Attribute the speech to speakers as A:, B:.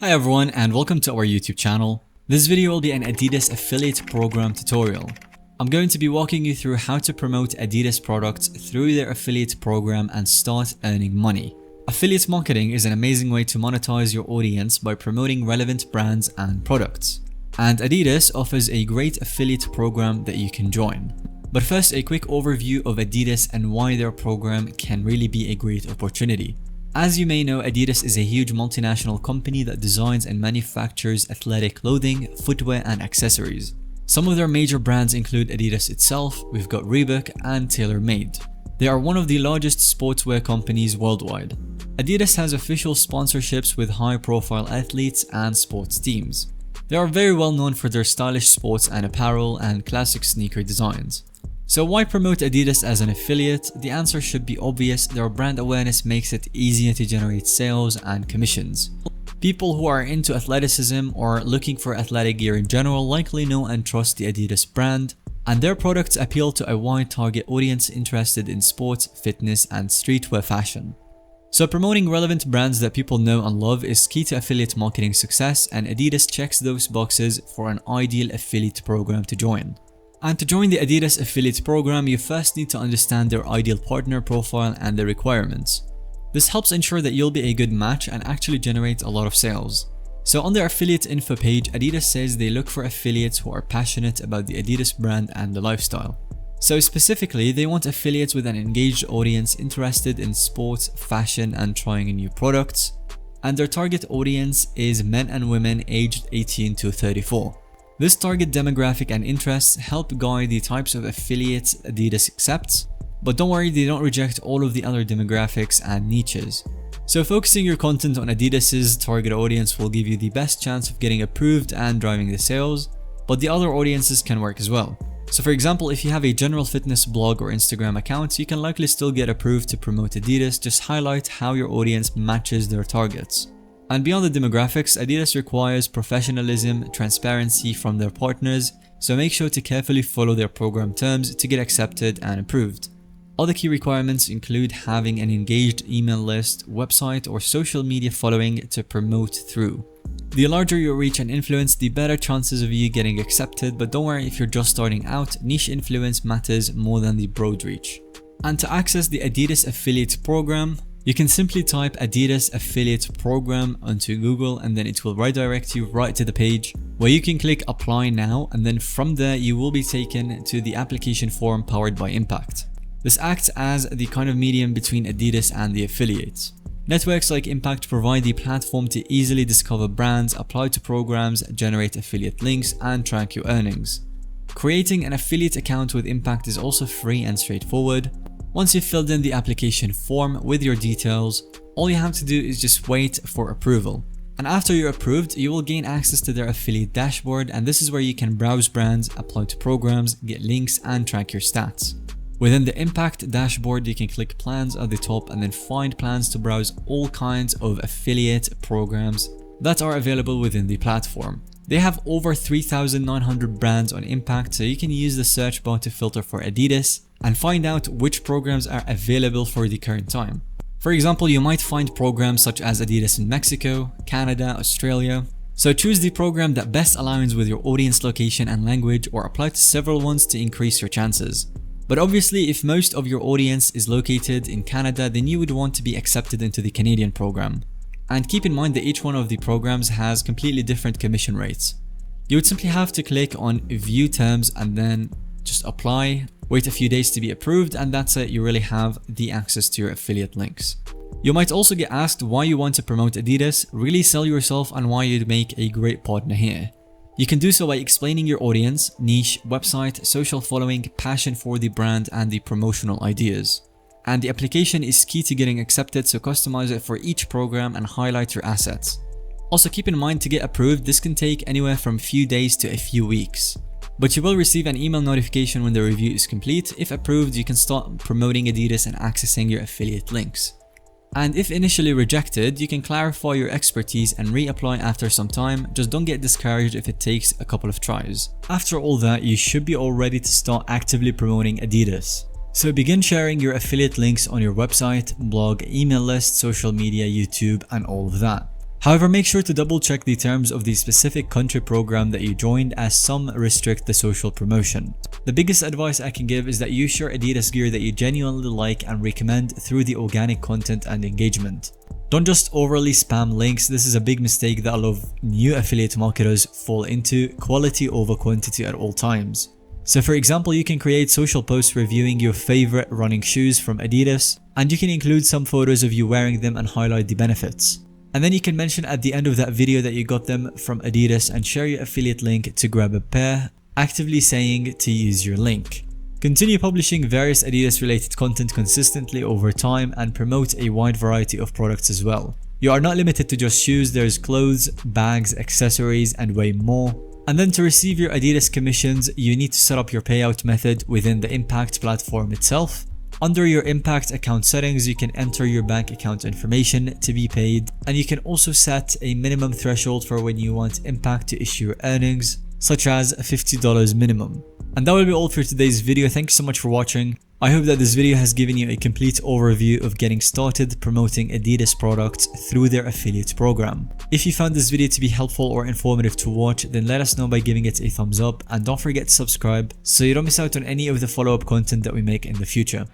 A: Hi everyone and welcome to our YouTube channel. This video will be an Adidas affiliate program tutorial. I'm going to be walking you through how to promote Adidas products through their affiliate program and start earning money. Affiliate marketing is an amazing way to monetize your audience by promoting relevant brands and products. And Adidas offers a great affiliate program that you can join. But first, a quick overview of Adidas and why their program can really be a great opportunity. As you may know, Adidas is a huge multinational company that designs and manufactures athletic clothing, footwear and accessories. Some of their major brands include Adidas itself, we've got Reebok and TaylorMade. They are one of the largest sportswear companies worldwide. Adidas has official sponsorships with high-profile athletes and sports teams. They are very well known for their stylish sports and apparel and classic sneaker designs. So why promote Adidas as an affiliate? The answer should be obvious. Their brand awareness makes it easier to generate sales and commissions. People who are into athleticism or looking for athletic gear in general likely know and trust the Adidas brand, and their products appeal to a wide target audience interested in sports, fitness, and streetwear fashion. So promoting relevant brands that people know and love is key to affiliate marketing success, and Adidas checks those boxes for an ideal affiliate program to join. And to join the Adidas affiliate program, you first need to understand their ideal partner profile and their requirements. This helps ensure that you'll be a good match and actually generate a lot of sales. So on their affiliate info page, Adidas says they look for affiliates who are passionate about the Adidas brand and the lifestyle. So specifically, they want affiliates with an engaged audience interested in sports, fashion, and trying new products. And their target audience is men and women aged 18 to 34. This target demographic and interests help guide the types of affiliates Adidas accepts, but don't worry, they don't reject all of the other demographics and niches. So focusing your content on Adidas's target audience will give you the best chance of getting approved and driving the sales, but the other audiences can work as well. So for example, if you have a general fitness blog or Instagram account, you can likely still get approved to promote Adidas, just highlight how your audience matches their targets. And beyond the demographics, Adidas requires professionalism, transparency from their partners, so make sure to carefully follow their program terms to get accepted and approved. Other key requirements include having an engaged email list, website, or social media following to promote through. The larger your reach and influence, the better chances of you getting accepted, but don't worry if you're just starting out, niche influence matters more than the broad reach. And to access the Adidas affiliate program, you can simply type Adidas affiliate program onto Google and then it will redirect you right to the page where you can click apply now, and then from there you will be taken to the application form powered by Impact. This acts as the kind of medium between Adidas and the affiliates. Networks like Impact provide the platform to easily discover brands, apply to programs, generate affiliate links, and track your earnings. Creating an affiliate account with Impact is also free and straightforward. Once you've filled in the application form with your details, all you have to do is just wait for approval. And after you're approved, you will gain access to their affiliate dashboard, and this is where you can browse brands, apply to programs, get links, and track your stats. Within the Impact dashboard, you can click plans at the top and then find plans to browse all kinds of affiliate programs that are available within the platform. They have over 3,900 brands on Impact, so you can use the search bar to filter for Adidas and find out which programs are available for the current time. For example, you might find programs such as Adidas in Mexico, Canada, Australia. So choose the program that best aligns with your audience location and language, or apply to several ones to increase your chances. But obviously, if most of your audience is located in Canada, then you would want to be accepted into the Canadian program. And keep in mind that each one of the programs has completely different commission rates. You would simply have to click on view terms and then just apply, wait a few days to be approved, and that's it. You really have the access to your affiliate links. You might also get asked why you want to promote Adidas, really sell yourself, and why you'd make a great partner here. You can do so by explaining your audience, niche, website, social following, passion for the brand, and the promotional ideas. And the application is key to getting accepted, so customize it for each program and highlight your assets. Also keep in mind, to get approved, this can take anywhere from a few days to a few weeks. But you will receive an email notification when the review is complete. If approved, you can start promoting Adidas and accessing your affiliate links. And if initially rejected, you can clarify your expertise and reapply after some time. Just don't get discouraged if it takes a couple of tries. After all that, you should be all ready to start actively promoting Adidas. So begin sharing your affiliate links on your website, blog, email list, social media, YouTube, and all of that. However, make sure to double check the terms of the specific country program that you joined, as some restrict the social promotion. The biggest advice I can give is that you share Adidas gear that you genuinely like and recommend through the organic content and engagement. Don't just overly spam links. This is a big mistake that a lot of new affiliate marketers fall into: quality over quantity at all times. So for example, you can create social posts reviewing your favorite running shoes from Adidas, and you can include some photos of you wearing them and highlight the benefits. And then you can mention at the end of that video that you got them from Adidas and share your affiliate link to grab a pair, actively saying to use your link. Continue publishing various Adidas related content consistently over time and promote a wide variety of products as well. You are not limited to just shoes, there's clothes, bags, accessories, and way more. And then to receive your Adidas commissions, you need to set up your payout method within the Impact platform itself. Under your Impact account settings, you can enter your bank account information to be paid, and you can also set a minimum threshold for when you want Impact to issue your earnings, such as $50 minimum. And that will be all for today's video. Thank you so much for watching. I hope that this video has given you a complete overview of getting started promoting Adidas products through their affiliate program. If you found this video to be helpful or informative to watch, then let us know by giving it a thumbs up, and don't forget to subscribe so you don't miss out on any of the follow-up content that we make in the future.